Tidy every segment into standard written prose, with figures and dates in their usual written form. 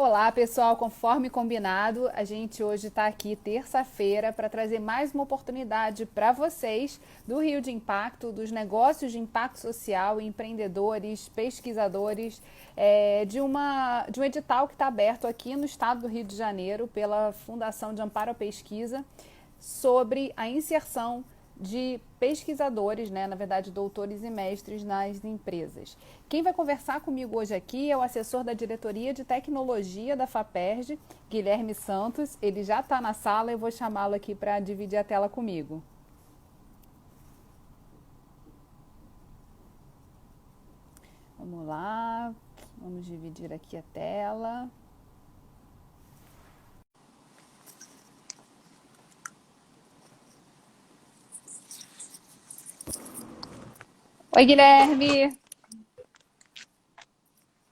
Olá, pessoal. Conforme combinado, a gente hoje está aqui terça-feira para trazer mais uma oportunidade para vocês do Rio de Impacto, dos negócios de impacto social, empreendedores, pesquisadores, de um edital que está aberto aqui no estado do Rio de Janeiro pela Fundação de Amparo à Pesquisa sobre a inserção de pesquisadores, né, na verdade, doutores e mestres nas empresas. Quem vai conversar comigo hoje aqui é o assessor da Diretoria de Tecnologia da FAPERJ, Guilherme Santos. Ele já está na sala, eu vou chamá-lo aqui para dividir a tela comigo. Vamos lá, vamos dividir aqui a tela. Oi, Guilherme.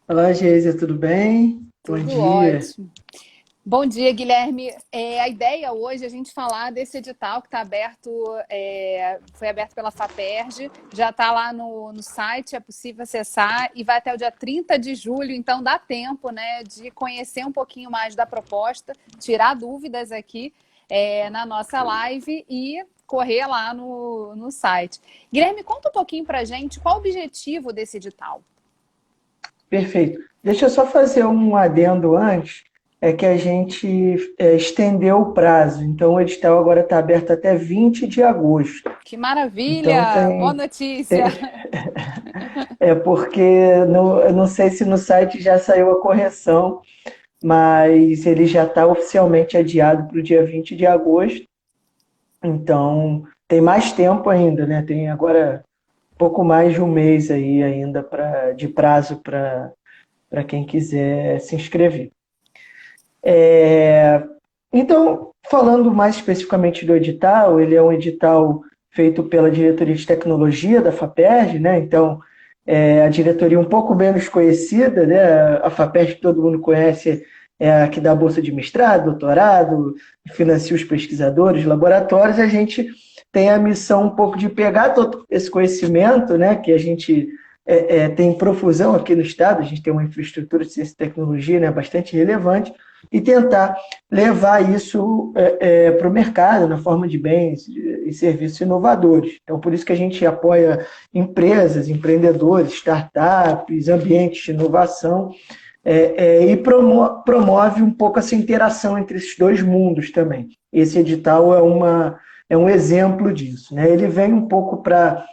Olá, Geisa, tudo bem? Bom Tudo dia. ótimo. Bom dia, Guilherme. A ideia hoje é a gente falar desse edital que está aberto, foi aberto pela FAPERJ, já está lá no site, é possível acessar e vai até o dia 30 de julho, então dá tempo, né, de conhecer um pouquinho mais da proposta, tirar dúvidas aqui na nossa live e correr lá no site. Guilherme, conta um pouquinho para a gente qual o objetivo desse edital. Perfeito. Deixa eu só fazer um adendo antes, é que a gente estendeu o prazo, então o edital agora está aberto até 20 de agosto. Que Então maravilha! Boa notícia! tem porque eu não sei se no site já saiu a correção, mas ele já está oficialmente adiado para o dia 20 de agosto, então tem mais tempo ainda, né? Tem agora pouco mais de um mês aí ainda de prazo para quem quiser se inscrever. Então, falando mais especificamente do edital, ele é um edital feito pela Diretoria de Tecnologia da FAPERJ, né? Então, a diretoria um pouco menos conhecida, né? A FAPERJ que todo mundo conhece é a que dá bolsa de mestrado, doutorado, financia os pesquisadores, laboratórios. A gente tem a missão um pouco de pegar todo esse conhecimento, né? Que a gente tem profusão aqui no estado, a gente tem uma infraestrutura de ciência e tecnologia, né, bastante relevante, e tentar levar isso para o mercado na forma de bens e serviços inovadores. Então, por isso que a gente apoia empresas, empreendedores, startups, ambientes de inovação, e promove um pouco essa interação entre esses dois mundos também. Esse edital é um exemplo disso, né? Ele vem um pouco para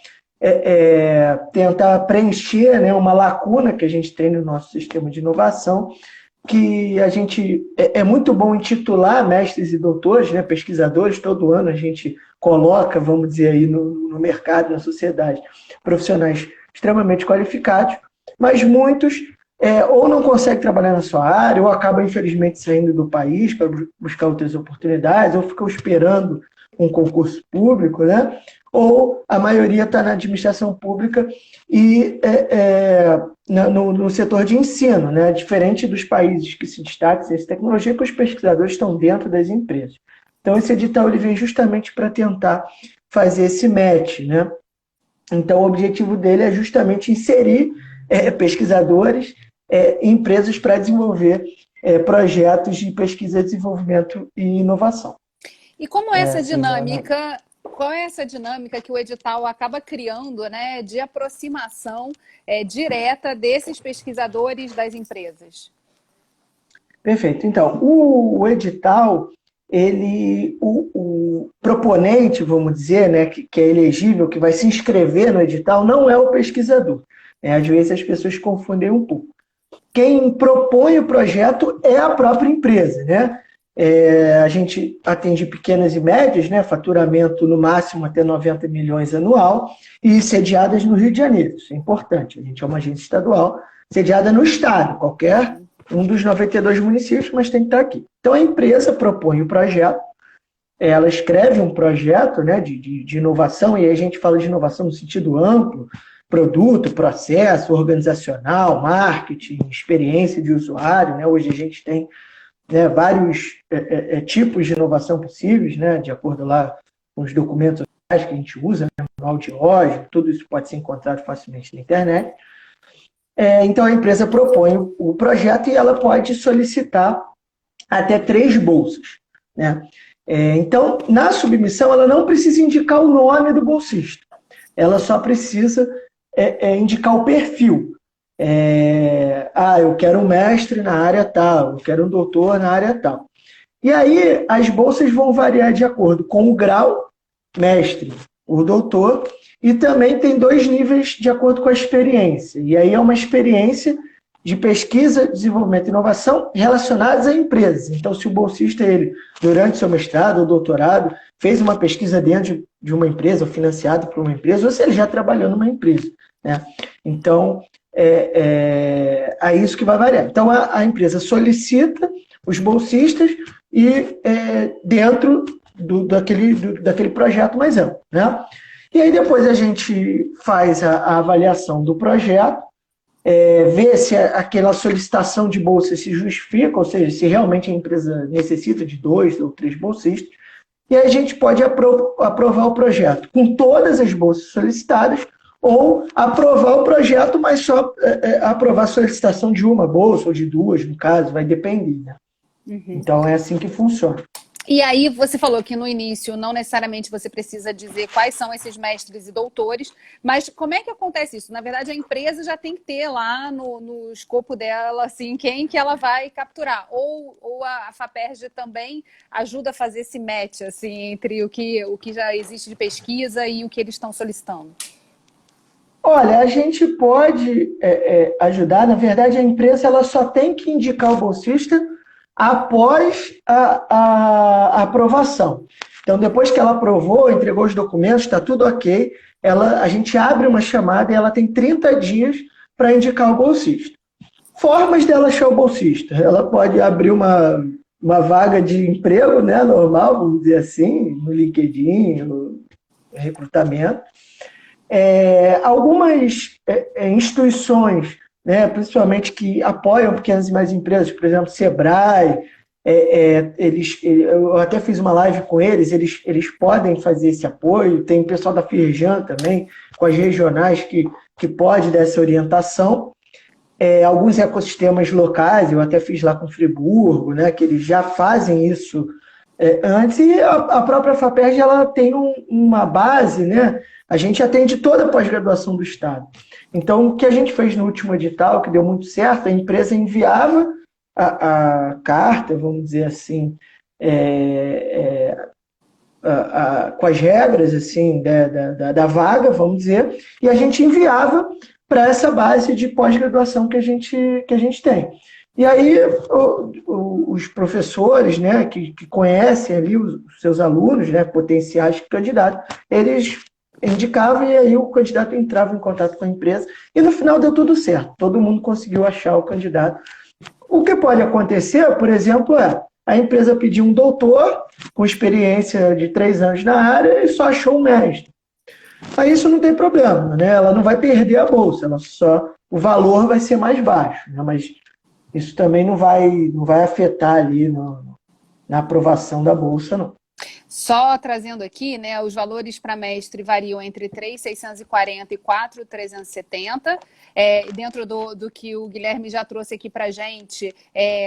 tentar preencher, né, uma lacuna que a gente tem no nosso sistema de inovação, que a gente é muito bom intitular mestres e doutores, né, pesquisadores. Todo ano a gente coloca, vamos dizer, aí no mercado, na sociedade, profissionais extremamente qualificados, mas muitos ou não conseguem trabalhar na sua área, ou acabam, infelizmente, saindo do país para buscar outras oportunidades, ou ficam esperando um concurso público, né? Ou a maioria está na administração pública e no setor de ensino, né? Diferente dos países que se destacam em ciência e tecnologia, que os pesquisadores estão dentro das empresas. Então, esse edital ele vem justamente para tentar fazer esse match, né? Então, o objetivo dele é justamente inserir pesquisadores em empresas para desenvolver projetos de pesquisa, desenvolvimento e inovação. E como é essa Assim, dinâmica, qual é essa dinâmica que o edital acaba criando, né, de aproximação direta desses pesquisadores das empresas? Perfeito. Então, o edital, o proponente, vamos dizer, né, que é elegível, que vai se inscrever no edital, não é o pesquisador. Às vezes as pessoas confundem um pouco. Quem propõe o projeto é a própria empresa, né? A gente atende pequenas e médias, né? Faturamento no máximo até 90 milhões anual e sediadas no Rio de Janeiro. Isso é importante. A gente é uma agência estadual sediada no estado, qualquer um dos 92 municípios, mas tem que estar aqui. Então a empresa propõe o projeto, ela escreve um projeto, né, de inovação, e aí a gente fala de inovação no sentido amplo: produto, processo, organizacional, marketing, experiência de usuário, né? Hoje a gente tem, né, vários tipos de inovação possíveis, né, de acordo lá com os documentos que a gente usa, né, manual de loja, tudo isso pode ser encontrado facilmente na internet. Então a empresa propõe o projeto e ela pode solicitar até 3 bolsas, né? Então, na submissão, ela não precisa indicar o nome do bolsista, ela só precisa indicar o perfil. Eu quero um mestre na área tal, eu quero um doutor na área tal. E aí as bolsas vão variar de acordo com o grau, mestre, o doutor, e também tem 2 níveis de acordo com a experiência. E aí é uma experiência de pesquisa, desenvolvimento e inovação relacionados a empresas. Então, se o bolsista, durante seu mestrado ou doutorado, fez uma pesquisa dentro de uma empresa, ou financiado por uma empresa, ou se ele já trabalhou numa empresa, né? Então, é isso que vai variar. Então, a empresa solicita os bolsistas e dentro daquele projeto mais amplo, né? E aí depois a gente faz a avaliação do projeto, ver se aquela solicitação de bolsa se justifica, ou seja, se realmente a empresa necessita de 2 ou 3 bolsistas, e aí a gente pode aprovar o projeto com todas as bolsas solicitadas, ou aprovar o projeto, mas só aprovar a solicitação de uma bolsa, ou de 2, no caso, vai depender, né? Uhum. Então é assim que funciona. E aí você falou que no início não necessariamente você precisa dizer quais são esses mestres e doutores, mas como é que acontece isso? Na verdade, a empresa já tem que ter lá no escopo dela, assim, quem que ela vai capturar. Ou a FAPERJ também ajuda a fazer esse match, assim, entre o que já existe de pesquisa e o que eles estão solicitando. Olha, a gente pode ajudar. Na verdade, a empresa ela só tem que indicar o bolsista após a aprovação. Então, depois que ela aprovou, entregou os documentos, está tudo ok, a gente abre uma chamada e ela tem 30 dias para indicar o bolsista. Formas dela achar o bolsista. Ela pode abrir uma vaga de emprego, né, normal, vamos dizer assim, no LinkedIn, no recrutamento. Algumas instituições, né, principalmente que apoiam pequenas e médias empresas, por exemplo, Sebrae, eu até fiz uma live com eles podem fazer esse apoio, tem o pessoal da Firjan também, com as regionais que pode dar essa orientação. Alguns ecossistemas locais, eu até fiz lá com Friburgo, né, que eles já fazem isso antes, e a própria FAPERJ ela tem uma base, né? A gente atende toda a pós-graduação do Estado. Então, o que a gente fez no último edital, que deu muito certo, a empresa enviava a carta, vamos dizer assim, com as regras assim, da vaga, vamos dizer, e a gente enviava para essa base de pós-graduação que a gente tem. E aí, os professores, né, que conhecem ali os seus alunos, né, potenciais candidatos, eles indicavam e aí o candidato entrava em contato com a empresa e no final deu tudo certo. Todo mundo conseguiu achar o candidato. O que pode acontecer, por exemplo, a empresa pedir um doutor com experiência de 3 anos na área e só achou um mestre. Aí isso não tem problema, né? Ela não vai perder a bolsa, o valor vai ser mais baixo, né? Mas isso também não vai afetar ali na aprovação da bolsa, não. Só trazendo aqui, né, os valores para mestre variam entre 3.640 e 4.370. Dentro do que o Guilherme já trouxe aqui para a gente,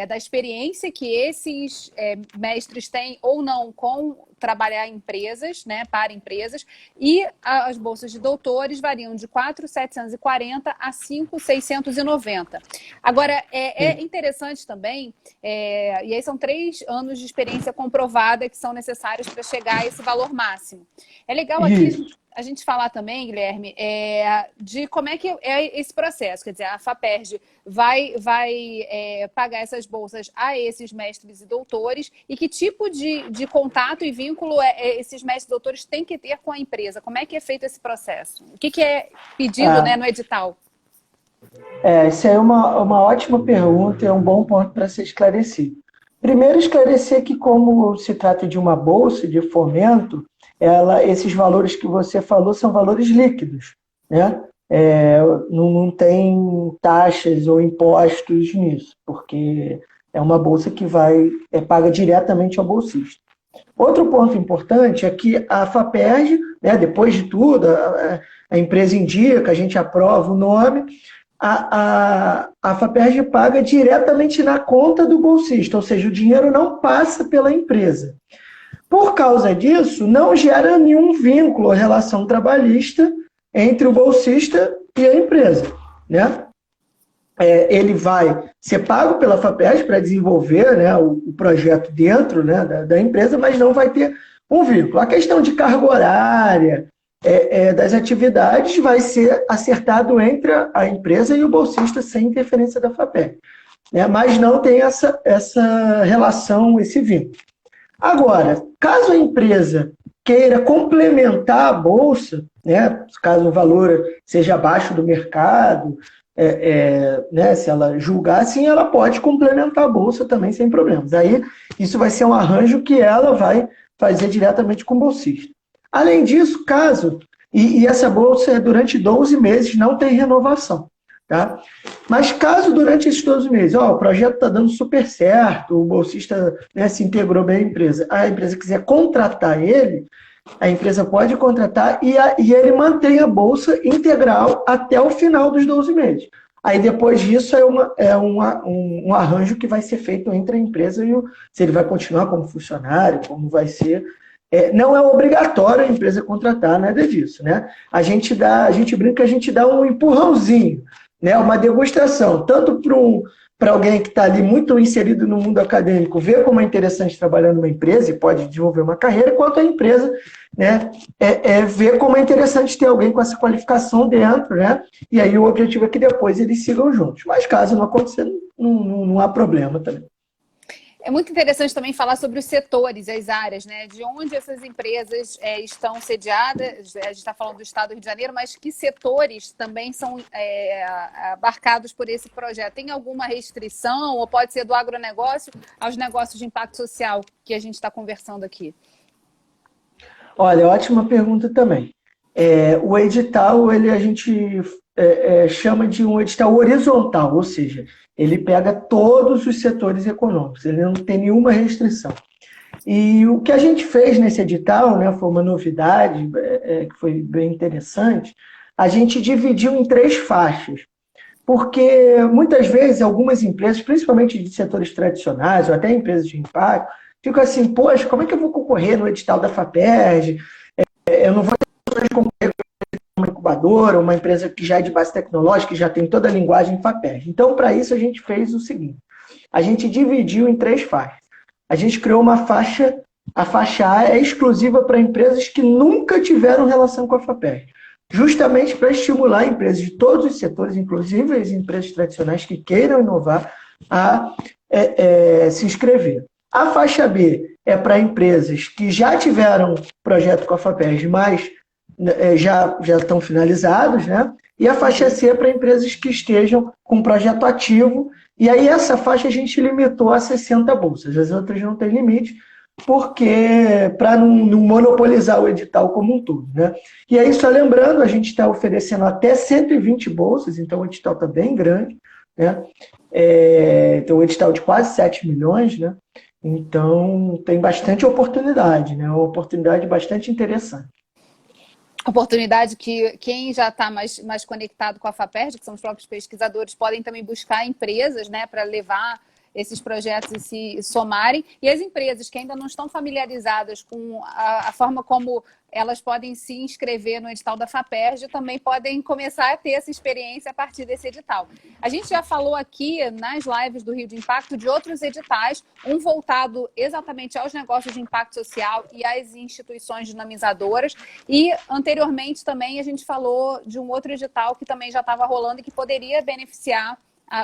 da experiência que esses mestres têm ou não com trabalhar em empresas, né, para empresas, e as bolsas de doutores variam de 4.740 a 5.690. Agora, é interessante também, e aí são 3 anos de experiência comprovada que são necessários para chegar a esse valor máximo. É legal aqui a gente falar também, Guilherme, de como é que é esse processo. Quer dizer, a FAPERJ vai pagar essas bolsas a esses mestres e doutores e que tipo de contato e vínculo esses mestres e doutores têm que ter com a empresa? Como é que é feito esse processo? O que é pedido, né, no edital? Isso é uma ótima pergunta e é um bom ponto para ser esclarecido. Primeiro, esclarecer que como se trata de uma bolsa de fomento, esses valores que você falou são valores líquidos, né? Não tem taxas ou impostos nisso, porque é uma bolsa que paga diretamente ao bolsista. Outro ponto importante é que a FAPERJ, né, depois de tudo, a empresa indica, a gente aprova o nome, a FAPERJ paga diretamente na conta do bolsista, ou seja, o dinheiro não passa pela empresa. Por causa disso, não gera nenhum vínculo ou relação trabalhista entre o bolsista e a empresa, né? Ele vai ser pago pela FAPERJ para desenvolver, né, o projeto dentro, né, da empresa, mas não vai ter um vínculo. A questão de carga horária das atividades vai ser acertado entre a empresa e o bolsista sem interferência da FAPERJ, né, mas não tem essa relação, esse vínculo. Agora, caso a empresa queira complementar a bolsa, né, caso o valor seja abaixo do mercado, né, se ela julgar, sim, ela pode complementar a bolsa também sem problemas. Aí, isso vai ser um arranjo que ela vai fazer diretamente com o bolsista. Além disso, caso, e essa bolsa durante 12 meses não tem renovação, tá? Mas caso durante esses 12 meses, o projeto está dando super certo, o bolsista, né, se integrou bem à empresa, a empresa quiser contratar ele, a empresa pode contratar e ele mantém a bolsa integral até o final dos 12 meses. Aí depois disso um arranjo que vai ser feito entre a empresa e se ele vai continuar como funcionário, como vai ser. Não é obrigatório a empresa contratar, nada disso, né? A gente brinca, a gente dá um empurrãozinho, né? Uma degustação, tanto para alguém que está ali muito inserido no mundo acadêmico, ver como é interessante trabalhar numa empresa e pode desenvolver uma carreira, quanto a empresa, né, ver como é interessante ter alguém com essa qualificação dentro, né? E aí o objetivo é que depois eles sigam juntos. Mas caso não aconteça, não há problema também. É muito interessante também falar sobre os setores, as áreas, né? De onde essas empresas estão sediadas. A gente está falando do estado do Rio de Janeiro, mas que setores também são abarcados por esse projeto? Tem alguma restrição ou pode ser do agronegócio aos negócios de impacto social que a gente está conversando aqui? Olha, ótima pergunta também. O edital, a gente chama de um edital horizontal, ou seja, ele pega todos os setores econômicos, ele não tem nenhuma restrição. E o que a gente fez nesse edital, né, foi uma novidade, que foi bem interessante, a gente dividiu em 3 faixas, porque muitas vezes algumas empresas, principalmente de setores tradicionais, ou até empresas de impacto, ficam assim, poxa, como é que eu vou concorrer no edital da FAPERJ? Eu não vou concorrer uma incubadora, uma empresa que já é de base tecnológica, que já tem toda a linguagem FAPERJ. Então, para isso, a gente fez o seguinte, a gente dividiu em 3 faixas. A gente criou uma faixa, a faixa A é exclusiva para empresas que nunca tiveram relação com a FAPERJ, justamente para estimular empresas de todos os setores, inclusive as empresas tradicionais que queiram inovar, a se inscrever. A faixa B é para empresas que já tiveram projeto com a FAPERJ, mas já estão finalizados, né? E a faixa C é para empresas que estejam com projeto ativo, e aí essa faixa a gente limitou a 60 bolsas, as outras não têm limite, porque para não monopolizar o edital como um todo, né? E aí, só lembrando, a gente está oferecendo até 120 bolsas, então o edital está bem grande, né? Então o edital de quase 7 milhões, né? Então tem bastante oportunidade, né? Uma oportunidade bastante interessante. Oportunidade que quem já está mais conectado com a FAPERJ, que são os próprios pesquisadores, podem também buscar empresas, né, para levar esses projetos e se somarem. E as empresas que ainda não estão familiarizadas com a forma como elas podem se inscrever no edital da FAPERJ também podem começar a ter essa experiência a partir desse edital. A gente já falou aqui nas lives do Rio de Impacto de outros editais, um voltado exatamente aos negócios de impacto social e às instituições dinamizadoras. E anteriormente também a gente falou de um outro edital que também já estava rolando e que poderia beneficiar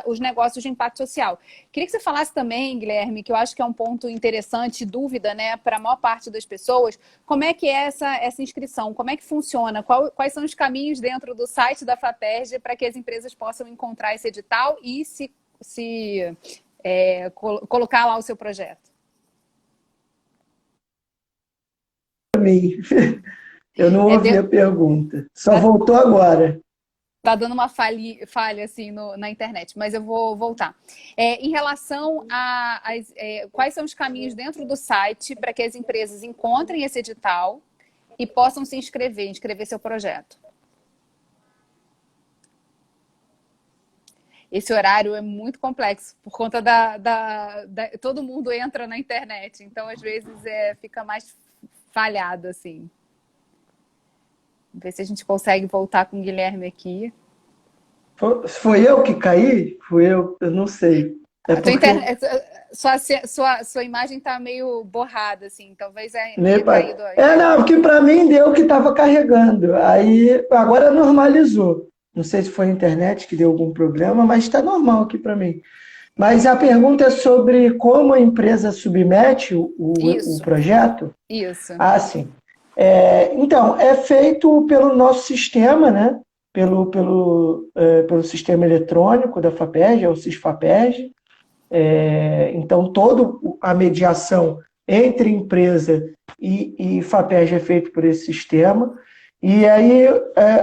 os negócios de impacto social. Queria que você falasse também, Guilherme, que eu acho que é um ponto interessante, dúvida, né, para a maior parte das pessoas, como é que é essa inscrição, como é que funciona, quais são os caminhos dentro do site da FAPERJ para que as empresas possam encontrar esse edital e colocar lá o seu projeto? Eu não ouvi a pergunta, só voltou agora. Está dando uma falha assim na internet, mas eu vou voltar. Em relação quais são os caminhos dentro do site para que as empresas encontrem esse edital e possam se inscrever seu projeto? esse horário é muito complexo, por conta todo mundo entra na internet, então às vezes fica mais falhado, assim. Vamos ver se a gente consegue voltar com o Guilherme aqui. Foi eu que caí? Fui eu não sei. É A tua porque internet, sua imagem está meio borrada, assim, talvez tenha meio caído a não, internet. porque para mim deu que estava carregando. Aí agora normalizou. Não sei se foi a internet que deu algum problema, mas está normal aqui para mim. Mas a pergunta é sobre como a empresa submete o Isso, projeto. isso. Ah, sim. Então, é feito pelo nosso sistema, né? Pelo sistema eletrônico da FAPERJ, é o SISFAPERJ. Então, toda a mediação entre empresa e FAPERJ é feito por esse sistema. E aí,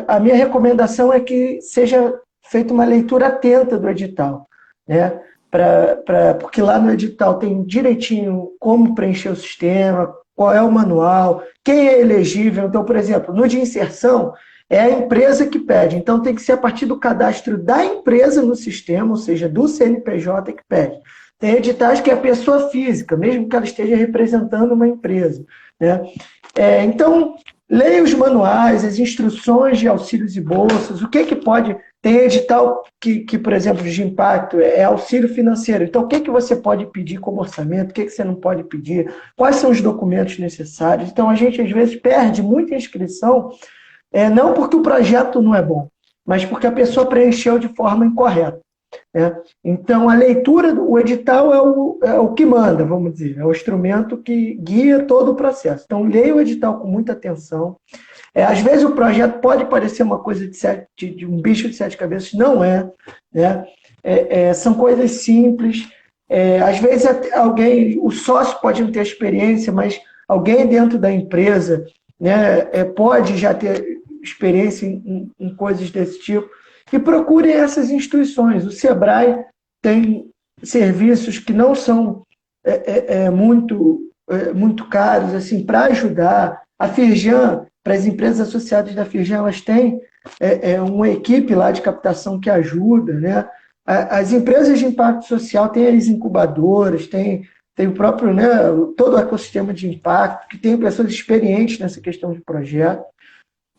a minha recomendação é que seja feita uma leitura atenta do edital, né? Porque lá no edital tem direitinho como preencher o sistema, qual é o manual, quem é elegível. Então, por exemplo, no de inserção, é a empresa que pede. Então, tem que ser a partir do cadastro da empresa no sistema, ou seja, do CNPJ que pede. Tem editais que é a pessoa física, mesmo que ela esteja representando uma empresa, né? Então, leia os manuais, as instruções de auxílios e bolsas, o que pode... Tem edital que, por exemplo, de impacto, é auxílio financeiro. Então, o que você pode pedir como orçamento, o que você não pode pedir, quais são os documentos necessários. Então, a gente, às vezes, perde muita inscrição, não porque o projeto não é bom, mas porque a pessoa preencheu de forma incorreta. Então, a leitura, o edital é o que manda, vamos dizer, é o instrumento que guia todo o processo. Então, leia o edital com muita atenção. Às vezes o projeto pode parecer uma coisa de um bicho de sete cabeças, não é, né? São coisas simples. Às vezes o sócio pode não ter experiência, mas alguém dentro da empresa, né, pode já ter experiência em coisas desse tipo. E procure essas instituições. O Sebrae tem serviços que não são muito caros assim, para ajudar. A Firjan, para as empresas associadas da Firjan, elas têm uma equipe lá de captação que ajuda, né? As empresas de impacto social têm as incubadoras, tem o próprio, né, todo o ecossistema de impacto, que tem pessoas experientes nessa questão de projeto.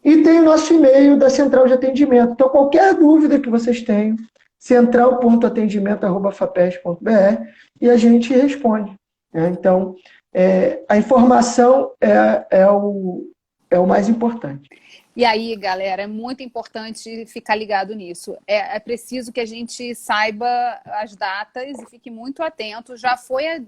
E tem o nosso e-mail da Central de Atendimento. Então, qualquer dúvida que vocês tenham, central.atendimento@fapes.br, e a gente responde. Então, a informação é o mais importante. E aí, galera, é muito importante ficar ligado nisso. É preciso que a gente saiba as datas e fique muito atento. Já foi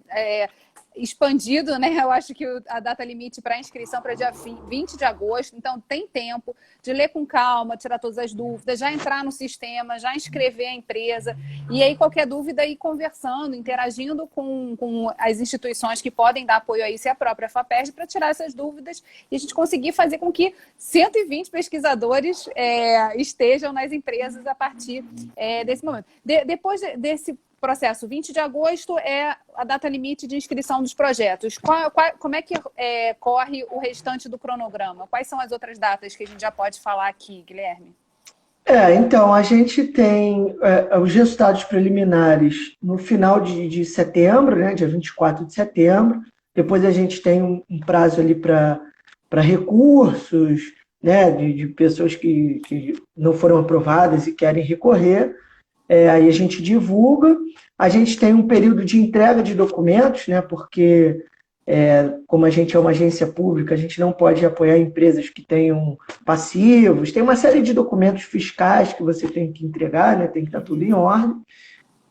expandido, né? Eu acho que a data limite para inscrição para dia 20 de agosto. Então, tem tempo de ler com calma, tirar todas as dúvidas, já entrar no sistema, já inscrever a empresa. E aí, qualquer dúvida, ir conversando, interagindo com as instituições que podem dar apoio a isso e a própria FAPERJ para tirar essas dúvidas e a gente conseguir fazer com que 120 pesquisadores estejam nas empresas a partir desse momento. Depois desse processo, 20 de agosto é a data limite de inscrição dos projetos. Como é que corre o restante do cronograma? Quais são as outras datas que a gente já pode falar aqui, Guilherme? Então, a gente tem os resultados preliminares no final de setembro, né, dia 24 de setembro. Depois a gente tem um prazo ali para recursos, né, de pessoas que não foram aprovadas e querem recorrer. Aí a gente divulga. A gente tem um período de entrega de documentos, né, porque, como a gente é uma agência pública, a gente não pode apoiar empresas que tenham passivos. Tem uma série de documentos fiscais que você tem que entregar, né, tem que estar tudo em ordem.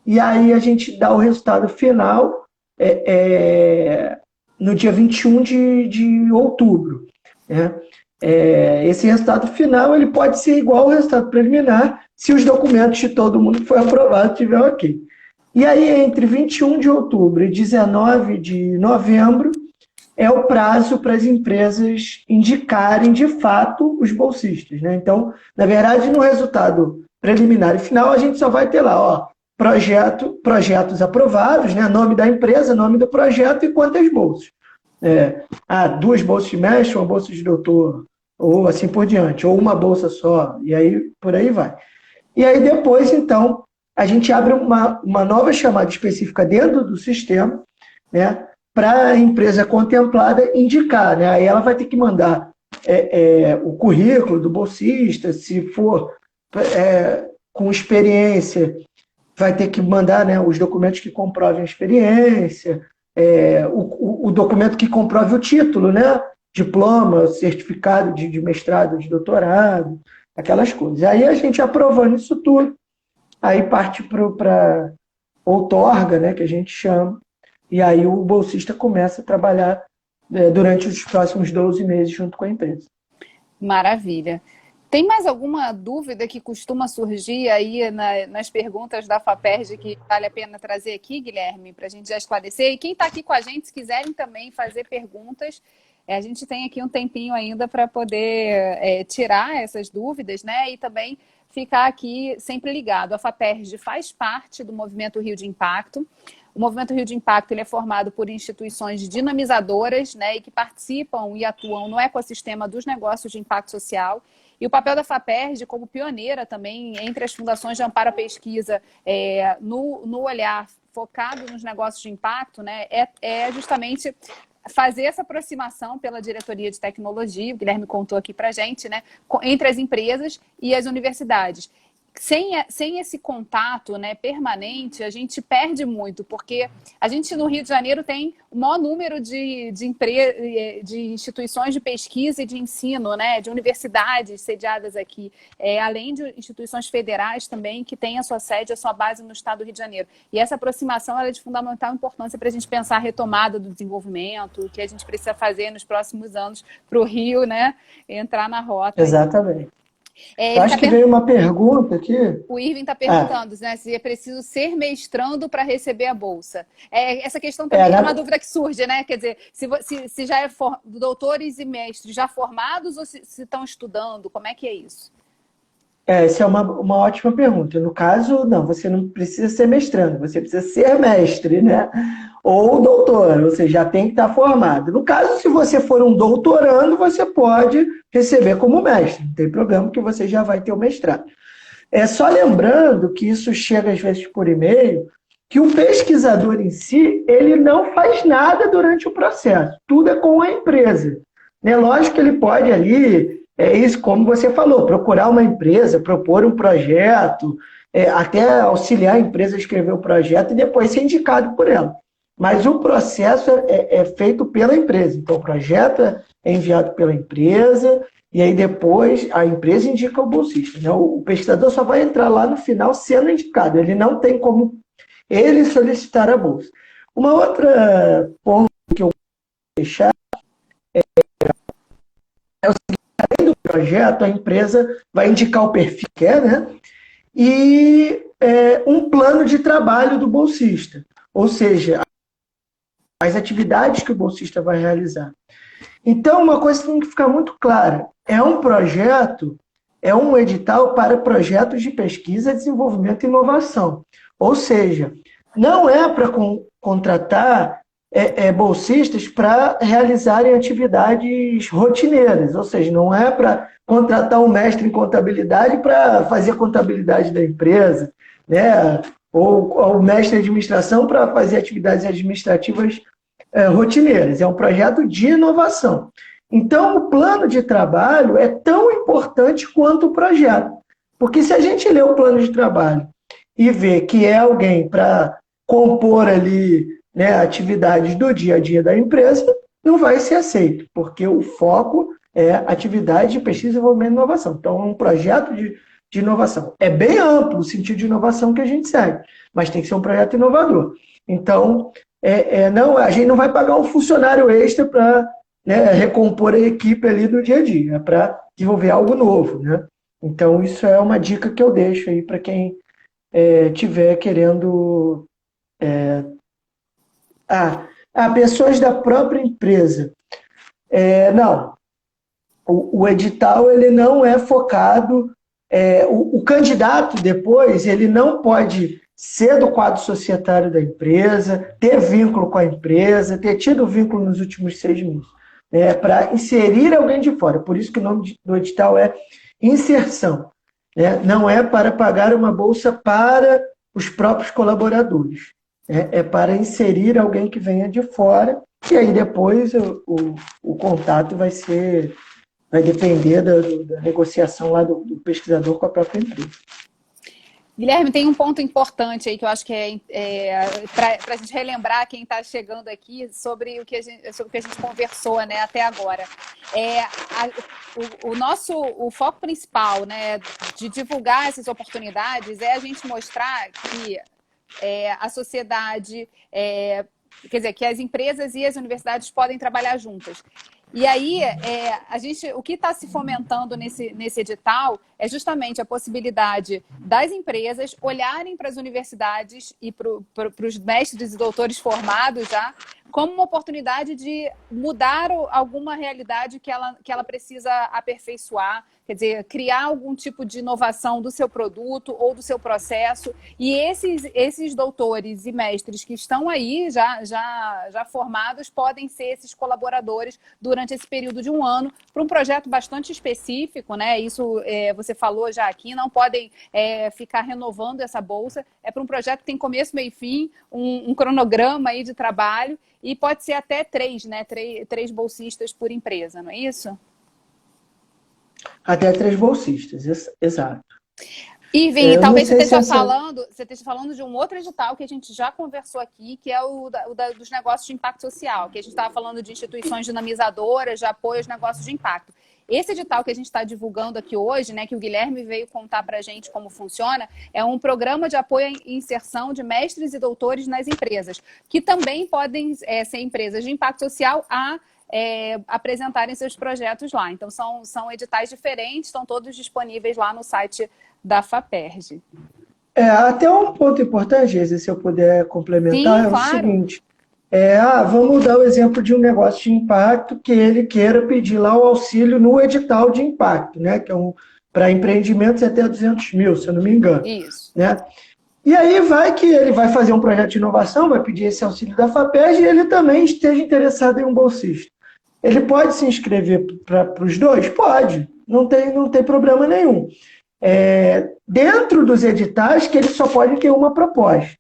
E aí a gente dá o resultado final no dia 21 de outubro. Né? Esse resultado final ele pode ser igual ao resultado preliminar se os documentos de todo mundo que foi aprovado estiver ok. E aí, entre 21 de outubro e 19 de novembro, é o prazo para as empresas indicarem, de fato, os bolsistas. Né? Então, na verdade, no resultado preliminar e final, a gente só vai ter lá, projetos aprovados, né? Nome da empresa, nome do projeto e quantas bolsas. 2 bolsas de mestre, uma bolsa de doutor, ou assim por diante, ou uma bolsa só, e aí por aí vai. E aí depois, então, a gente abre uma nova chamada específica dentro do sistema, né, para a empresa contemplada indicar. Né? Aí ela vai ter que mandar o currículo do bolsista, se for com experiência, vai ter que mandar, né, os documentos que comprovem a experiência, o documento que comprove o título, né? Diploma, certificado de mestrado, de doutorado, aquelas coisas. Aí a gente aprovando isso tudo, aí parte para outorga, né, que a gente chama, e aí o bolsista começa a trabalhar durante os próximos 12 meses junto com a empresa. Maravilha. Tem mais alguma dúvida que costuma surgir aí nas perguntas da FAPERJ que vale a pena trazer aqui, Guilherme, para a gente já esclarecer? E quem está aqui com a gente, se quiserem também fazer perguntas, a gente tem aqui um tempinho ainda para poder tirar essas dúvidas, né? E também ficar aqui sempre ligado. A FAPERJ faz parte do Movimento Rio de Impacto. O Movimento Rio de Impacto ele é formado por instituições dinamizadoras, né, e que participam e atuam no ecossistema dos negócios de impacto social. E o papel da FAPERJ, como pioneira também entre as fundações de amparo à pesquisa, no olhar focado nos negócios de impacto, né, é justamente fazer essa aproximação pela diretoria de tecnologia, o Guilherme contou aqui para a gente, né, entre as empresas e as universidades. Sem esse contato, né, permanente, a gente perde muito, porque a gente no Rio de Janeiro tem o maior número de instituições de pesquisa e de ensino, né, de universidades sediadas aqui, além de instituições federais também, que têm a sua sede, a sua base no estado do Rio de Janeiro. E essa aproximação é de fundamental importância para a gente pensar a retomada do desenvolvimento, o que a gente precisa fazer nos próximos anos para o Rio, né, entrar na rota. Exatamente. Eu acho que veio uma pergunta aqui. O Irving está perguntando, né, se é preciso ser mestrando para receber a bolsa. Essa questão também é uma dúvida que surge, né? Quer dizer, se já doutores e mestres já formados ou se estão estudando, como é que é isso? Essa é uma ótima pergunta. No caso, não, você não precisa ser mestrando, você precisa ser mestre, né? Ou doutor, você já tem que estar formado. No caso, se você for um doutorando, você pode receber como mestre, não tem problema, que você já vai ter o mestrado. Só lembrando que isso chega às vezes por e-mail, que o pesquisador em si, ele não faz nada durante o processo, tudo é com a empresa. Né? Lógico que ele pode ali, isso como você falou, procurar uma empresa, propor um projeto, até auxiliar a empresa a escrever o projeto e depois ser indicado por ela. Mas o processo é feito pela empresa. Então, o projeto é enviado pela empresa e aí depois a empresa indica o bolsista. Né? O pesquisador só vai entrar lá no final sendo indicado. Ele não tem como ele solicitar a bolsa. Uma outra ponto que eu vou deixar é o seguinte: além do projeto, a empresa vai indicar o perfil que quer, né? E um plano de trabalho do bolsista. Ou seja, as atividades que o bolsista vai realizar. Então, uma coisa tem que ficar muito clara: é um projeto, é um edital para projetos de pesquisa, desenvolvimento e inovação. Ou seja, não é para contratar bolsistas para realizarem atividades rotineiras, ou seja, não é para contratar um mestre em contabilidade para fazer a contabilidade da empresa, né? Ou o mestre em administração para fazer atividades administrativas rotineiras. É um projeto de inovação. Então, o plano de trabalho é tão importante quanto o projeto. Porque se a gente lê o plano de trabalho e vê que é alguém para compor ali, né, atividades do dia a dia da empresa, não vai ser aceito, porque o foco é atividade de pesquisa, desenvolvimento e inovação. Então, é um projeto de inovação. É bem amplo o sentido de inovação que a gente segue, mas tem que ser um projeto inovador. Então, a gente não vai pagar um funcionário extra para, né, recompor a equipe ali do dia a dia, é para desenvolver algo novo, né? Então, isso é uma dica que eu deixo aí para quem estiver querendo... pessoas da própria empresa. Não. O edital ele não é focado... o candidato, depois, ele não pode ser do quadro societário da empresa, ter vínculo com a empresa, ter tido vínculo nos últimos 6 meses, para inserir alguém de fora. Por isso que o nome do edital é inserção. Não é para pagar uma bolsa para os próprios colaboradores. É para inserir alguém que venha de fora, e aí depois o contato vai depender da negociação lá do pesquisador com a própria empresa. Guilherme, tem um ponto importante aí que eu acho que para a gente relembrar quem está chegando aqui sobre o que a gente conversou, né, até agora. O foco principal, né, de divulgar essas oportunidades é a gente mostrar que a sociedade, quer dizer, que as empresas e as universidades podem trabalhar juntas. E aí, o que está se fomentando nesse edital é justamente a possibilidade das empresas olharem para as universidades e para os mestres e doutores formados já como uma oportunidade de mudar alguma realidade que ela precisa aperfeiçoar, quer dizer, criar algum tipo de inovação do seu produto ou do seu processo. E esses doutores e mestres que estão aí já formados podem ser esses colaboradores durante esse período de um ano para um projeto bastante específico, né? Isso você falou já aqui, não podem ficar renovando essa bolsa. É para um projeto que tem começo, meio e fim, um cronograma aí de trabalho e pode ser até 3, né? 3 bolsistas por empresa, não é isso? Até 3 bolsistas, exato. E, Vini, talvez você esteja falando de um outro edital que a gente já conversou aqui, que é dos negócios de impacto social, que a gente estava falando de instituições dinamizadoras, de apoio aos negócios de impacto. Esse edital que a gente está divulgando aqui hoje, né, que o Guilherme veio contar para a gente como funciona, é um programa de apoio à inserção de mestres e doutores nas empresas, que também podem ser empresas de impacto social apresentarem seus projetos lá. Então, são editais diferentes, estão todos disponíveis lá no site da FAPERJ. Até um ponto importante, se eu puder complementar, Sim, é claro. o seguinte, vamos dar o exemplo de um negócio de impacto que ele queira pedir lá o auxílio no edital de impacto, né, que é para empreendimentos até 200 mil, se eu não me engano. Isso. Né? E aí vai que ele vai fazer um projeto de inovação, vai pedir esse auxílio da FAPERJ e ele também esteja interessado em um bolsista. Ele pode se inscrever para os dois? Pode, não tem problema nenhum. Dentro dos editais que ele só pode ter uma proposta.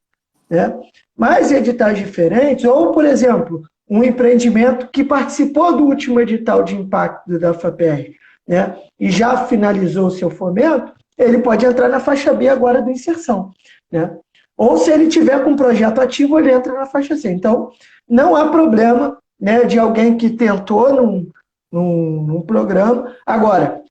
Né? Mas editais diferentes, ou, por exemplo, um empreendimento que participou do último edital de impacto da FAPERJ, né? E já finalizou o seu fomento, ele pode entrar na faixa B agora da inserção. Né? Ou se ele tiver com um projeto ativo, ele entra na faixa C. Então, não há problema, né, de alguém que tentou num programa. Agora,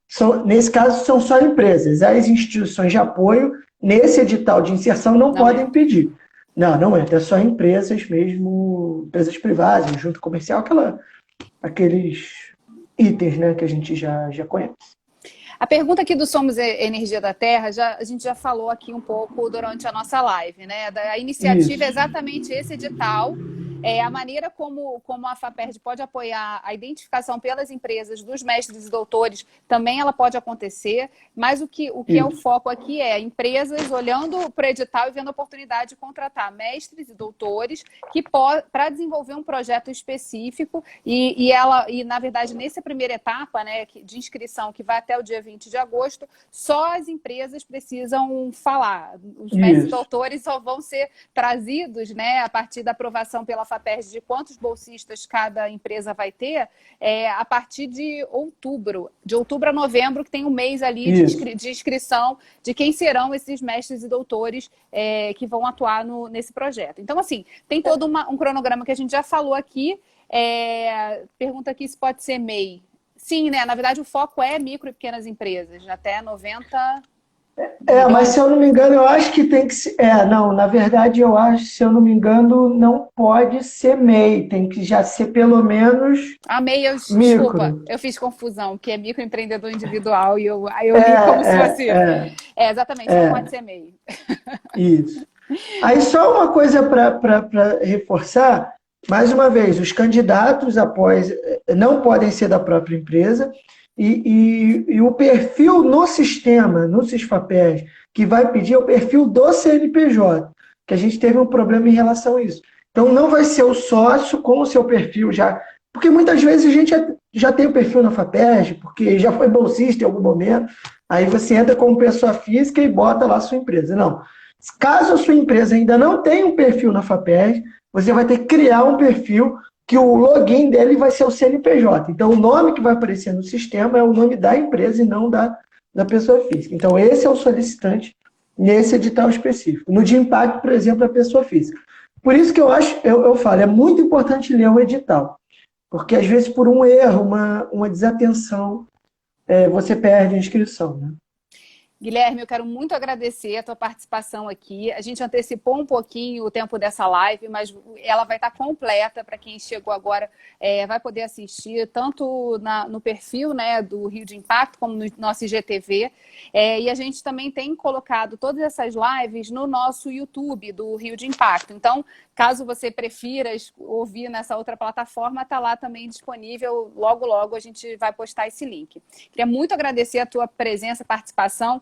nesse caso, são só empresas. As instituições de apoio, nesse edital de inserção, não podem pedir. Não é só empresas mesmo, empresas privadas, junto comercial, aqueles itens, né, que a gente já conhece. A pergunta aqui do Somos Energia da Terra, a gente já falou aqui um pouco durante a nossa live, né? A iniciativa é exatamente esse edital. A maneira como a FAPERJ pode apoiar a identificação pelas empresas dos mestres e doutores, também ela pode acontecer, mas o que é o foco aqui é empresas olhando para o edital e vendo a oportunidade de contratar mestres e doutores para desenvolver um projeto específico e na verdade, nessa primeira etapa, né, de inscrição, que vai até o dia 20 de agosto, só as empresas precisam falar. Os mestres e doutores só vão ser trazidos, né, a partir da aprovação pela FAPERJ de quantos bolsistas cada empresa vai ter, a partir de outubro. De outubro a novembro, que tem um mês ali de inscrição de quem serão esses mestres e doutores que vão atuar nesse projeto. Então, assim, tem todo um cronograma que a gente já falou aqui. Pergunta aqui se pode ser MEI. Sim, né? Na verdade, o foco é micro e pequenas empresas, até 90... mas se eu não me engano, eu acho que tem que ser... não, na verdade, eu acho, se eu não me engano, não pode ser MEI, tem que já ser pelo menos MEI, desculpa, eu fiz confusão, que é microempreendedor individual, e eu li como se fosse... exatamente, não pode ser MEI. Isso. Aí só uma coisa para reforçar, mais uma vez, os candidatos não podem ser da própria empresa, e o perfil no sistema, no SISFAPERJ, que vai pedir é o perfil do CNPJ, que a gente teve um problema em relação a isso. Então, não vai ser o sócio com o seu perfil já, porque muitas vezes a gente já tem o perfil na FAPERJ, porque já foi bolsista em algum momento, aí você entra como pessoa física e bota lá a sua empresa. Não. Caso a sua empresa ainda não tenha um perfil na FAPERJ, você vai ter que criar um perfil que o login dele vai ser o CNPJ. Então, o nome que vai aparecer no sistema é o nome da empresa e não da pessoa física. Então, esse é o solicitante nesse edital específico. No de impacto, por exemplo, a pessoa física. Por isso que eu falo, é muito importante ler o edital. Porque, às vezes, por um erro, uma desatenção, você perde a inscrição, né? Guilherme, eu quero muito agradecer a tua participação aqui. A gente antecipou um pouquinho o tempo dessa live, mas ela vai estar completa para quem chegou agora, vai poder assistir tanto no perfil, né, do Rio de Impacto, como no nosso IGTV. E a gente também tem colocado todas essas lives no nosso YouTube do Rio de Impacto. Então, caso você prefira ouvir nessa outra plataforma, está lá também disponível. Logo, logo a gente vai postar esse link. Queria muito agradecer a tua presença, participação.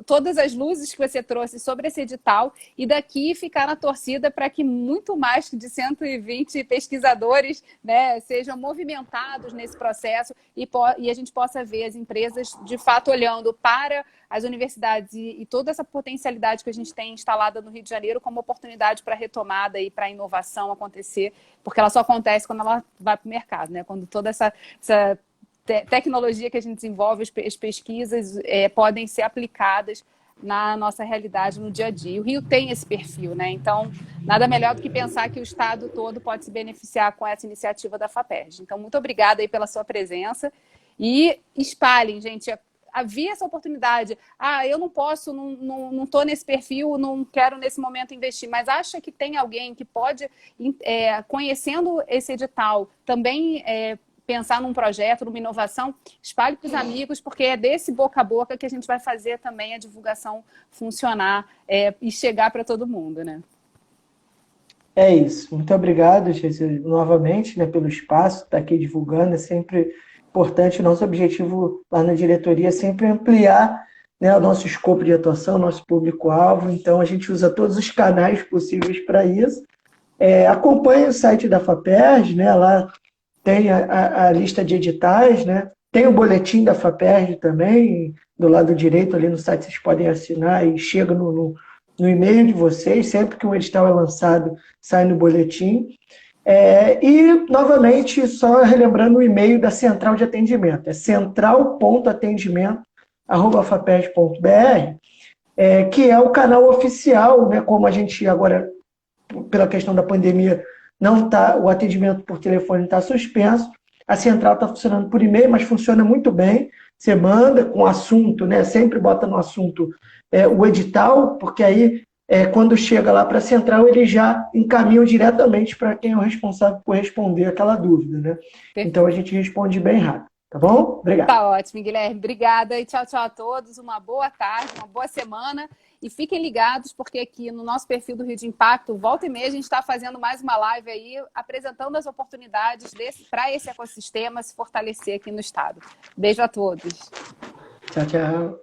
Todas as luzes que você trouxe sobre esse edital e daqui ficar na torcida para que muito mais de 120 pesquisadores, né, sejam movimentados nesse processo e a gente possa ver as empresas de fato olhando para as universidades e toda essa potencialidade que a gente tem instalada no Rio de Janeiro como oportunidade para retomada e para inovação acontecer, porque ela só acontece quando ela vai para o mercado, né? Quando toda essa tecnologia que a gente desenvolve, as pesquisas podem ser aplicadas na nossa realidade no dia a dia. O Rio tem esse perfil, né? Então, nada melhor do que pensar que o Estado todo pode se beneficiar com essa iniciativa da FAPERJ. Então, muito obrigada aí pela sua presença e espalhem, gente. Havia essa oportunidade. Eu não posso, não estou nesse perfil, não quero nesse momento investir, mas acha que tem alguém que pode, conhecendo esse edital, também pensar num projeto, numa inovação, espalhe para os amigos, porque é desse boca a boca que a gente vai fazer também a divulgação funcionar e chegar para todo mundo, né? É isso. Muito obrigado, Jesus, novamente, né, pelo espaço, estar aqui divulgando. É sempre importante. O nosso objetivo lá na diretoria é sempre ampliar, né, o nosso escopo de atuação, nosso público-alvo. Então, a gente usa todos os canais possíveis para isso. Acompanhe o site da FAPERJ, né, lá tem a lista de editais, né? Tem o boletim da FAPERJ também, do lado direito ali no site vocês podem assinar e chega no e-mail de vocês, sempre que um edital é lançado, sai no boletim. E, novamente, só relembrando o e-mail da Central de Atendimento, é central.atendimento@faperj.br, que é o canal oficial, né? Como a gente agora, pela questão da pandemia, não tá, o atendimento por telefone está suspenso, a central está funcionando por e-mail, mas funciona muito bem. Você manda com assunto, né? Sempre bota no assunto o edital, porque aí, quando chega lá para a central, eles já encaminham diretamente para quem é o responsável por responder aquela dúvida, né? Perfeito. Então a gente responde bem rápido. Tá bom? Obrigado. Tá ótimo, Guilherme. Obrigada e tchau, tchau a todos. Uma boa tarde, uma boa semana. E fiquem ligados, porque aqui no nosso perfil do Rio de Impacto, volta e meia, a gente está fazendo mais uma live aí, apresentando as oportunidades para esse ecossistema se fortalecer aqui no estado. Beijo a todos. Tchau, tchau.